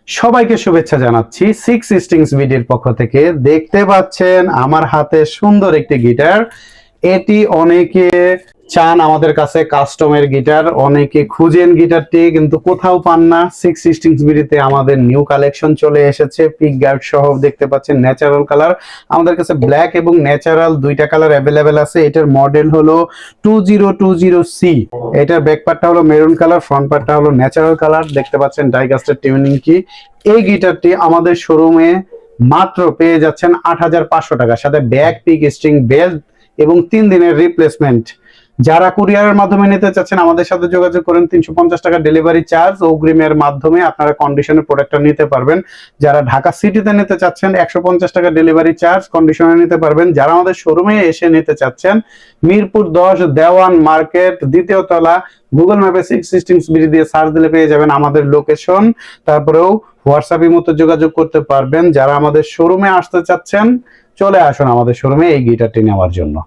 সবাইকে শুভেচ্ছা জানাচ্ছি সিক্স স্ট্রিংস ভিডিওর পক্ষ থেকে। দেখতে পাচ্ছেন আমার হাতে সুন্দর একটি গিটার। এটি অনেকে চান আমাদের কাছে কাস্টমের গিটার, অনেকে খুঁজেন গিটারটি কিন্তু কোথাও পান না। সিক্স স্ট্রিংস ভিডিওতে আমাদের নিউ কালেকশন চলে এসেছে, পিক গার্ড সহ দেখতে পাচ্ছেন ন্যাচারাল কালার। আমাদের কাছে ব্ল্যাক এবং ন্যাচারাল দুইটা কালার অ্যাভেলেবেল আছে। এটার মডেল হলো 2020C। এটার ব্যাক পার্টটা হলো মেরুন কালার, ফ্রন্ট পার্টটা হলো ন্যাচারাল কালার। দেখতে পাচ্ছেন ডাইকাস্টের টিউনিং কি। এই গিটারটি আমাদের শোরুমে মাত্র পেয়ে যাচ্ছেন ৮৫০০ টাকা, সাথে ব্যাক, পিক, স্ট্রিং, বেল্ট এবং ৩ দিনের রিপ্লেসমেন্ট। যারা কুরিয়ারের মাধ্যমে নিতে চাচ্ছেন আমাদের সাথে যোগাযোগ করেন। ৩৫০ টাকা ডেলিভারি চার্জ অগ্রিমের মাধ্যমে আপনারা কন্ডিশনের প্রোডাক্টটা নিতে পারবেন। যারা ঢাকা সিটিতে নিতে চাচ্ছেন ১৫০ টাকা ডেলিভারি চার্জ, কন্ডিশনে নিতে পারবেন। যারা আমাদের শোরুমে এসে নিতে চাচ্ছেন মিরপুর ১০ দেওয়ান মার্কেট, দ্বিতীয় তলা, গুগল ম্যাপে সিক্স স্ট্রিংস বিডি দিয়ে সার্চ দিলে পেয়ে যাবেন আমাদের লোকেশন। তারপরেও হোয়াটসঅ্যাপের মতো যোগাযোগ করতে পারবেন। যারা আমাদের শোরুমে আসতে চাচ্ছেন চলে আসুন আমাদের শোরুমে এই গিটারটি নেওয়ার জন্য।